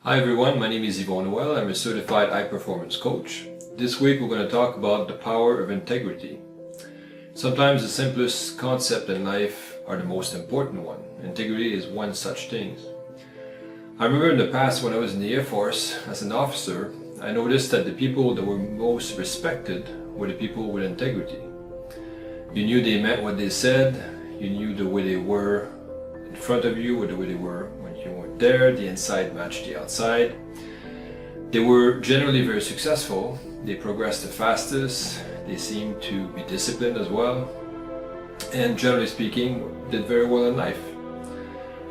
Hi everyone, my name is Yvon Noel. I'm a certified high performance coach. This week we're going to talk about the power of integrity. Sometimes the simplest concept in life are the most important one. Integrity is one such thing. I remember in the past when I was in the Air Force as an officer, I noticed that the people that were most respected were the people with integrity. You knew they meant what they said, you knew the way they were in front of you or the way they were when you weren't there, the inside matched the outside. They were generally very successful, they progressed the fastest, they seemed to be disciplined as well, and generally speaking, did very well in life.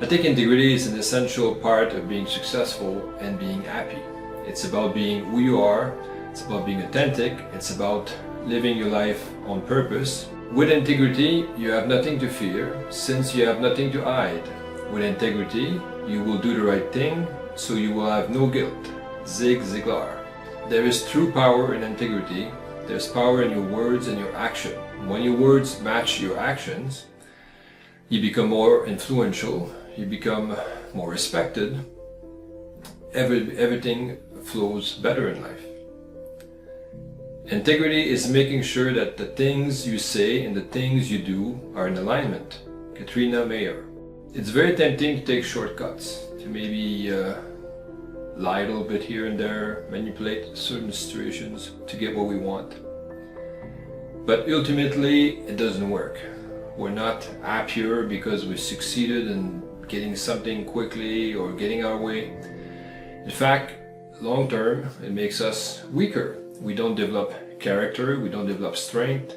I think integrity is an essential part of being successful and being happy. It's about being who you are, it's about being authentic, it's about living your life on purpose. With integrity, you have nothing to fear, since you have nothing to hide. With integrity, you will do the right thing, so you will have no guilt. Zig Ziglar. There is true power in integrity. There's power in your words and your action. When your words match your actions, you become more influential, you become more respected. Everything flows better in life. Integrity is making sure that the things you say and the things you do are in alignment. Katrina Mayer. It's very tempting to take shortcuts, to maybe lie a little bit here and there, manipulate certain situations to get what we want. But ultimately, it doesn't work. We're not happier because we succeeded in getting something quickly or getting our way. In fact, long term, it makes us weaker. We don't develop character, we don't develop strength.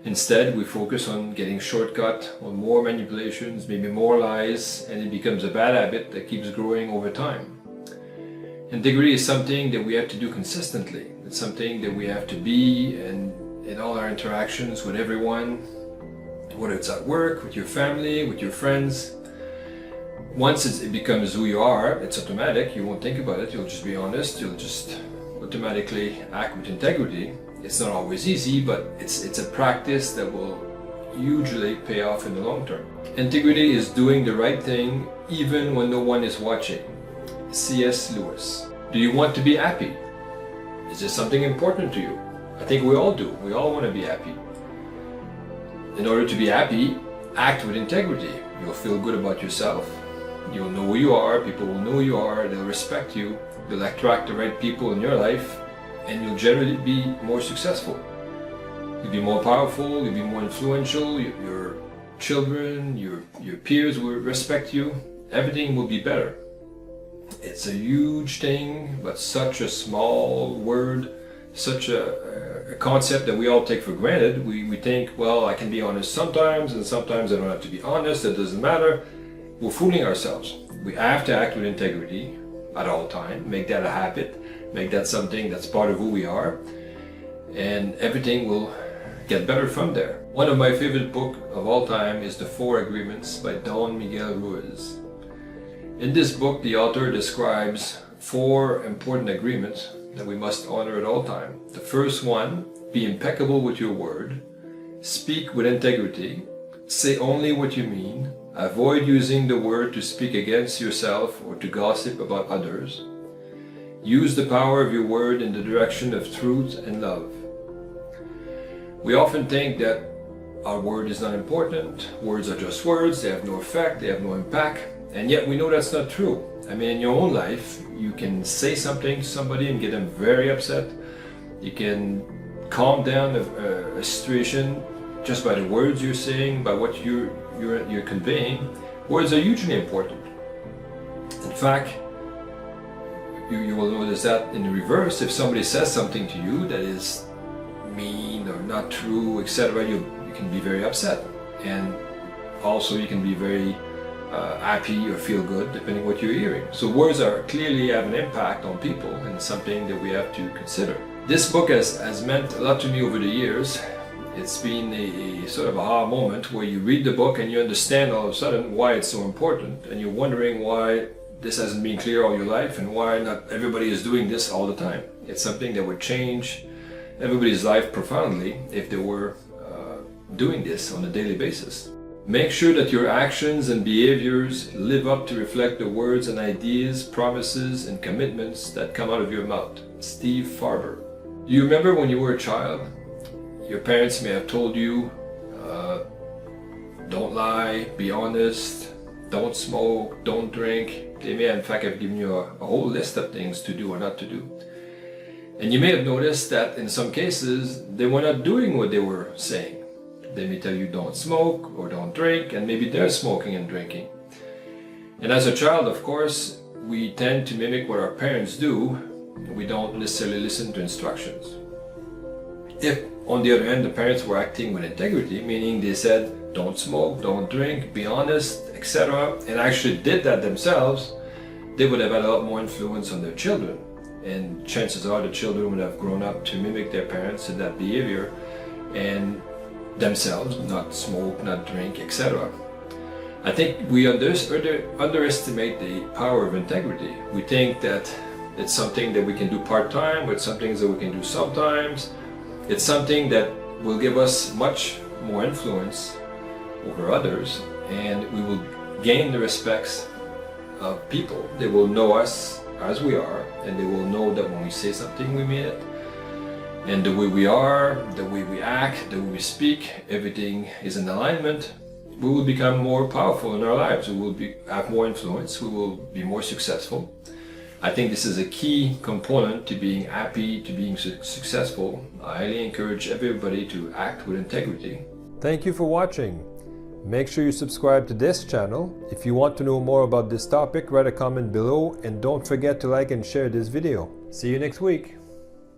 Instead, we focus on getting shortcut, on more manipulations, maybe more lies, and it becomes a bad habit that keeps growing over time. Integrity is something that we have to do consistently. It's something that we have to be in all our interactions with everyone, whether it's at work, with your family, with your friends. Once it becomes who you are, it's automatic. You won't think about it. You'll just be honest. You'll just automatically act with integrity. It's not always easy, but it's a practice that will usually pay off in the long term. Integrity is doing the right thing even when no one is watching. C.S. Lewis. Do you want to be happy? Is this something important to you? I think we all do. We all want to be happy. In order to be happy, act with integrity. You'll feel good about yourself. You'll know who you are, people will know who you are, they'll respect you, you'll attract the right people in your life, and you'll generally be more successful. You'll be more powerful, you'll be more influential, your children, your peers will respect you, everything will be better. It's a huge thing, but such a small word, such a concept that we all take for granted. We think, well, I can be honest sometimes, and sometimes I don't have to be honest, it doesn't matter. We're fooling ourselves. We have to act with integrity at all times, make that a habit, make that something that's part of who we are, and everything will get better from there. One of my favorite books of all time is The Four Agreements by Don Miguel Ruiz. In this book, the author describes 4 important agreements that we must honor at all times. The first one, be impeccable with your word, speak with integrity, say only what you mean, avoid using the word to speak against yourself or to gossip about others. Use the power of your word in the direction of truth and love. We often think that our word is not important, words are just words, they have no effect, they have no impact, and yet we know that's not true. I mean, in your own life, you can say something to somebody and get them very upset. You can calm down a situation just by the words you're saying, by what you're conveying. Words are hugely important. In fact, you will notice that in the reverse, if somebody says something to you that is mean or not true, etc., you can be very upset, and also you can be very happy or feel good depending what you're hearing. So words are clearly have an impact on people, and something that we have to consider. This book has meant a lot to me over the years. It's been a sort of aha moment where you read the book and you understand all of a sudden why it's so important, and you're wondering why this hasn't been clear all your life and why not everybody is doing this all the time. It's something that would change everybody's life profoundly if they were doing this on a daily basis. Make sure that your actions and behaviors live up to reflect the words and ideas, promises, and commitments that come out of your mouth. Steve Farber. Do you remember when you were a child? Your parents may have told you, don't lie, be honest, don't smoke, don't drink. They may in fact have given you a whole list of things to do or not to do. And you may have noticed that in some cases, they were not doing what they were saying. They may tell you don't smoke or don't drink, and maybe they're smoking and drinking. And as a child, of course, we tend to mimic what our parents do. We don't necessarily listen to instructions. If, on the other hand, the parents were acting with integrity, meaning they said, don't smoke, don't drink, be honest, etc., and actually did that themselves, they would have had a lot more influence on their children. And chances are the children would have grown up to mimic their parents in that behavior and themselves, not smoke, not drink, etc. I think we underestimate the power of integrity. We think that it's something that we can do part-time, but some things that we can do sometimes. It's something that will give us much more influence over others, and we will gain the respects of people. They will know us as we are, and they will know that when we say something, we mean it. And the way we are, the way we act, the way we speak, everything is in alignment. We will become more powerful in our lives. We will have more influence. We will be more successful. I think this is a key component to being happy, to being successful. I highly encourage everybody to act with integrity. Thank you for watching. Make sure you subscribe to this channel. If you want to know more about this topic, write a comment below, and don't forget to like and share this video. See you next week.